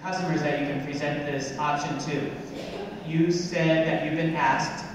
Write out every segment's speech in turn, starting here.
customers that you can present this option to. You said that you've been asked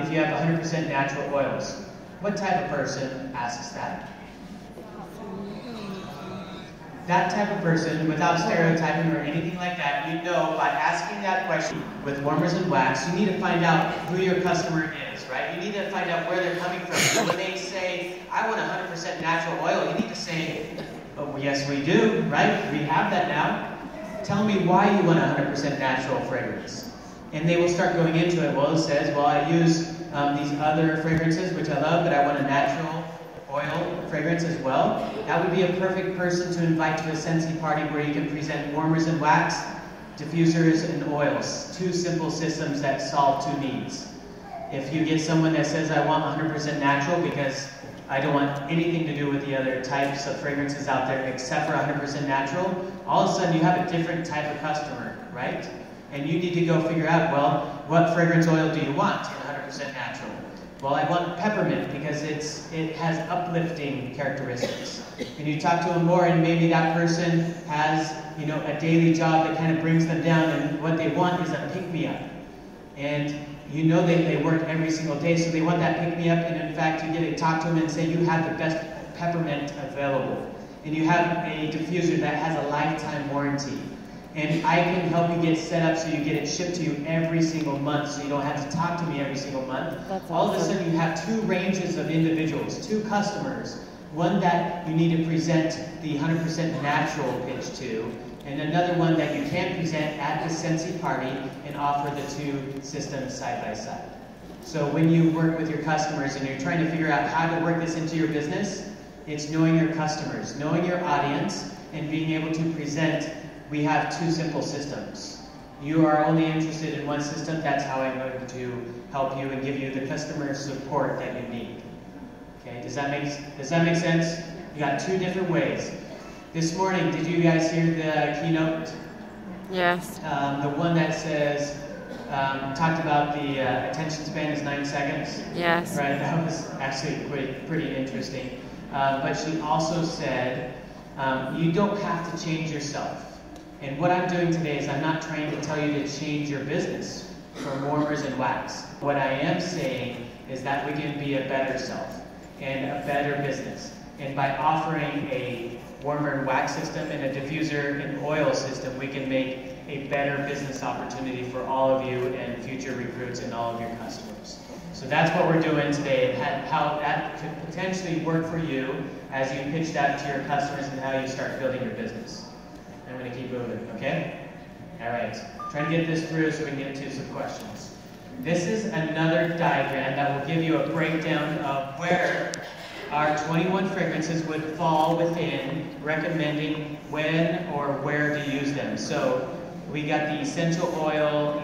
if you have 100% natural oils. What type of person asks that? That type of person, without stereotyping or anything like that, you know by asking that question with warmers and wax, you need to find out who your customer is, right? You need to find out where they're coming from. So when they say, I want 100% natural oil, you need to say, oh, yes, we do, right? We have that now. Tell me why you want 100% natural fragrance. And they will start going into it. Well, it says, well, I use these other fragrances, which I love, but I want a natural oil fragrance as well. That would be a perfect person to invite to a Scentsy party where you can present warmers and wax, diffusers and oils. Two simple systems that solve two needs. If you get someone that says, I want 100% natural because I don't want anything to do with the other types of fragrances out there except for 100% natural, all of a sudden you have a different type of customer, right? And you need to go figure out, well, what fragrance oil do you want in 100% natural? Well, I want peppermint because it has uplifting characteristics. And you talk to them more, and maybe that person has, a daily job that kind of brings them down, and what they want is a pick-me-up. And they work every single day, so they want that pick-me-up, and in fact, you get to talk to them and say, you have the best peppermint available. And you have a diffuser that has a lifetime warranty. And I can help you get set up so you get it shipped to you every single month, so you don't have to talk to me every single month. That's All awesome. of a sudden you have two ranges of individuals, two customers. One that you need to present the 100% natural pitch to, and another one that you can present at the Scentsy party and offer the two systems side by side. So when you work with your customers and you're trying to figure out how to work this into your business, it's knowing your customers, knowing your audience, and being able to present. We have two simple systems. You are only interested in one system, that's how I'm going to help you and give you the customer support that you need. Okay, does that make sense? You got two different ways. This morning, did you guys hear the keynote? Yes. The one that says, talked about the attention span is 9 seconds. Yes. Right, that was actually pretty interesting. But she also said, you don't have to change yourself. And what I'm doing today is I'm not trying to tell you to change your business from warmers and wax. What I am saying is that we can be a better self and a better business. And by offering a warmer and wax system and a diffuser and oil system, we can make a better business opportunity for all of you and future recruits and all of your customers. So that's what we're doing today, and how that could potentially work for you as you pitch that to your customers and how you start building your business. I'm going to keep moving, okay? All right, trying to get this through so we can get to some questions. This is another diagram that will give you a breakdown of where our 21 fragrances would fall within recommending when or where to use them. So we got the essential oil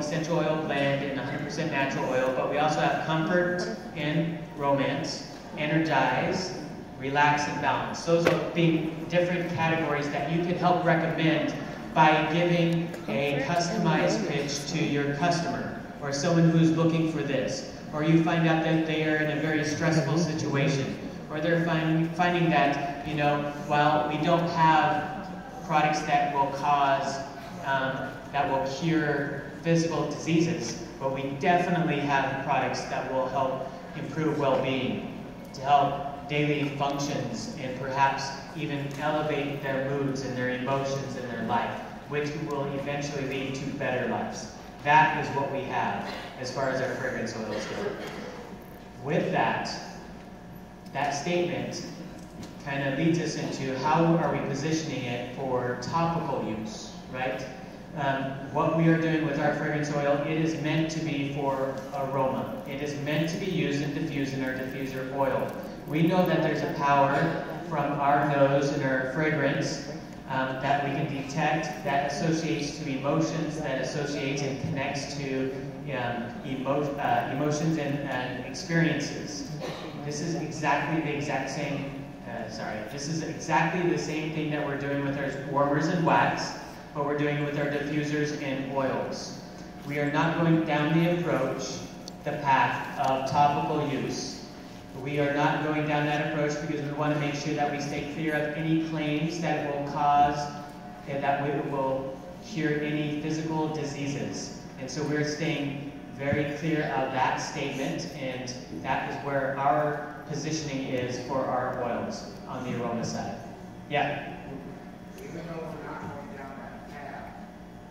blend, and 100% natural oil, but we also have comfort and romance, energize, relax, and balance. Those are being different categories that you can help recommend by giving a customized pitch to your customer or someone who's looking for this. Or you find out that they are in a very stressful situation, or they're finding that, while we don't have products that will cause, that will cure physical diseases, but we definitely have products that will help improve well-being, to help daily functions, and perhaps even elevate their moods and their emotions in their life, which will eventually lead to better lives. That is what we have as far as our fragrance oils go. With that statement kind of leads us into how are we positioning it for topical use, right? What we are doing with our fragrance oil, it is meant to be for aroma. It is meant to be used and diffused in our diffuser oil. We know that there's a power from our nose and our fragrance that we can detect that associates to emotions, that associates and connects to emotions and experiences. This is exactly the exact same, this is exactly the same thing that we're doing with our warmers and wax, but we're doing it with our diffusers and oils. We are not going down the path of topical use. We are not going down that approach because we want to make sure that we stay clear of any claims that will cause, that will cure any physical diseases. And so we're staying very clear of that statement, and that is where our positioning is for our oils on the aroma side. Yeah? Even though we're not going down that path,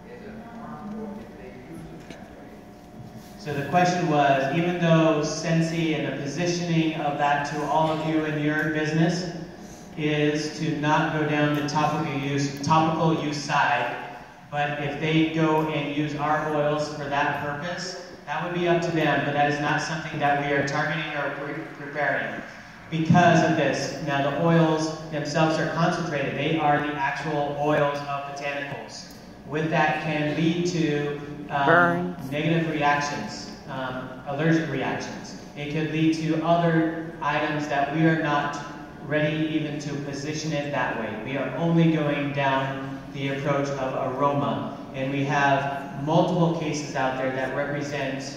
is it harmful if they use it that way? So the question was, even though Scentsy and the positioning of that to all of you in your business is to not go down the topical use side, but if they go and use our oils for that purpose, that would be up to them, but that is not something that we are targeting or preparing. Because of this, now the oils themselves are concentrated. They are the actual oils of botanicals. With that can lead to negative reactions, allergic reactions. It could lead to other items that we are not ready even to position it that way. We are only going down the approach of aroma, and we have multiple cases out there that represent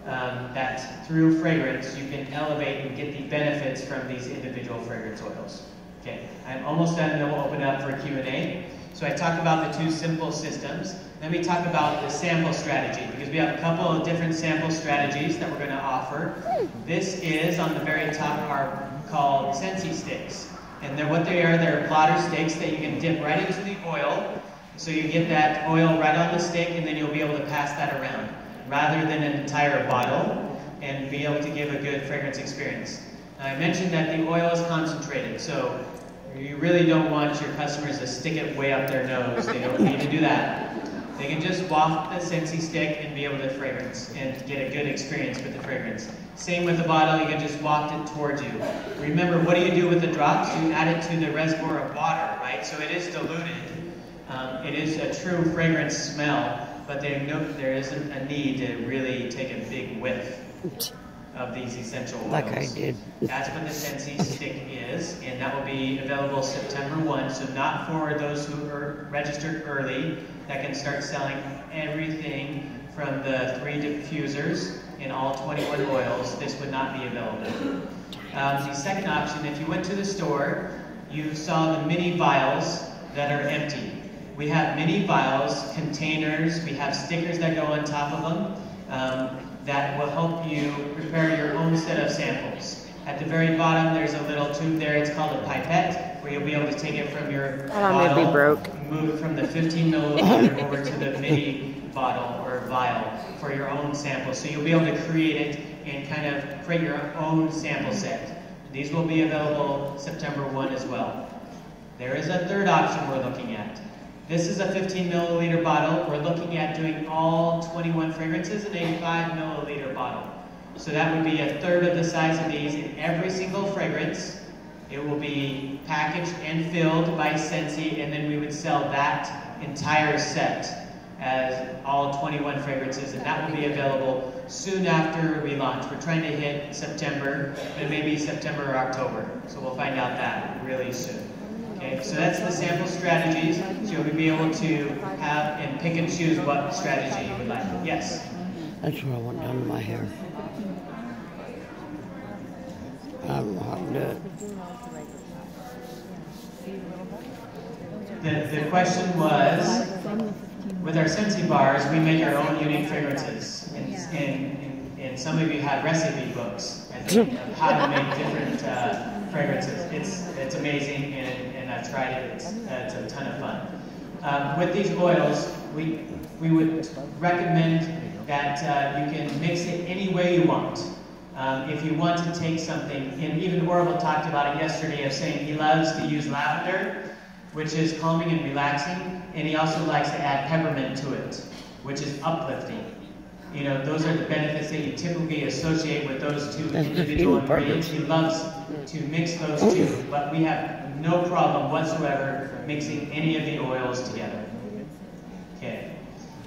that through fragrance you can elevate and get the benefits from these individual fragrance oils. Okay, I'm almost done, and then we'll open it up for Q&A. So I talked about the two simple systems. Let me talk about the sample strategy, because we have a couple of different sample strategies that we're going to offer. This is, on the very top, are called Scentsy sticks. And what they are, they're plotter sticks that you can dip right into the oil. So you get that oil right on the stick, and then you'll be able to pass that around, rather than an entire bottle, and be able to give a good fragrance experience. Now, I mentioned that the oil is concentrated, so you really don't want your customers to stick it way up their nose. They don't need to do that. They can just waft the Scentsy stick and be able to fragrance and get a good experience with the fragrance. Same with the bottle, you can just waft it towards you. Remember, what do you do with the drops? You add it to the reservoir of water, right? So it is diluted. It is a true fragrance smell, but there isn't a need to really take a big whiff of these essential oils. Like I did. That's what the Scentsy stick is, and that will be available September 1, so not for those who are registered early, that can start selling everything from the 3 diffusers in all 21 oils. This would not be available. The second option, if you went to the store, you saw the mini vials that are empty. We have mini vials, containers, we have stickers that go on top of them that will help you prepare your own set of samples. At the very bottom, there's a little tube there, it's called a pipette, where you'll be able to take it from your bottle, move it from the 15 milliliter over to the mini bottle or vial for your own sample. So you'll be able to create it and kind of create your own sample set. These will be available September 1 as well. There is a third option we're looking at. This is a 15 milliliter bottle. We're looking at doing all 21 fragrances in a 5 milliliter bottle. So that would be a third of the size of these in every single fragrance. It will be packaged and filled by Scentsy, and then we would sell that entire set as all 21 fragrances, and that will be available soon after we launch. We're trying to hit September, but maybe September or October. So we'll find out that really soon. Okay, so that's the sample strategies. So you'll be able to have and pick and choose what strategy you would like. Yes? That's where I went down to my hair. I don't know how to do it. The question was, with our Scentsy bars, we make our own unique fragrances. And some of you have recipe books, I think, of how to make different fragrances. It's amazing, and I've tried it. It's a ton of fun. With these oils, we would recommend that you can mix it any way you want. If you want to take something, and even Orville talked about it yesterday, of saying he loves to use lavender, which is calming and relaxing, and he also likes to add peppermint to it, which is uplifting. You know, those are the benefits that you typically associate with those two individual ingredients. He loves to mix those two, but we have no problem whatsoever mixing any of the oils together. Okay.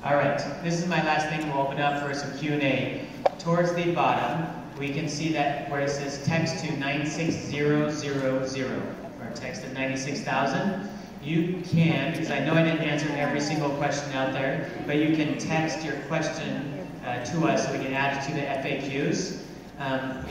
All right. This is my last thing. We'll open up for some Q&A. Towards the bottom, we can see that where it says text to 96000, or text to 96,000. You can, because I know I didn't answer every single question out there, but you can text your question to us so we can add it to the FAQs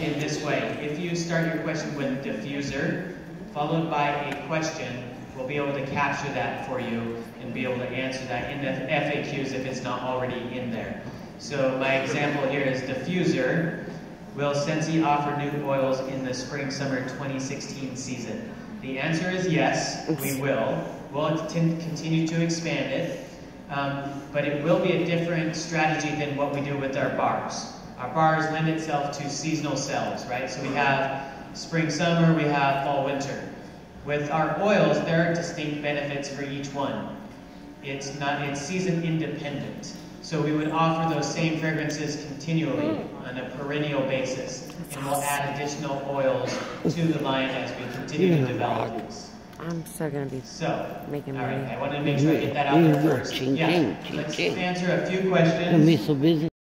in this way. If you start your question with diffuser, followed by a question, we'll be able to capture that for you and be able to answer that in the FAQs if it's not already in there. So my example here is diffuser. Will Scentsy offer new oils in the spring-summer 2016 season? The answer is yes, we will. We'll continue to expand it, but it will be a different strategy than what we do with our bars. Our bars lend itself to seasonal sales, right? So we have spring, summer, we have fall, winter. With our oils, there are distinct benefits for each one. It's season independent. So we would offer those same fragrances continually on a perennial basis. And we'll add additional oils to the line as we continue to develop these. I'm still going to be making money. All right, I wanted to make sure I get that out there first. Yeah, let's answer a few questions. I'm so busy.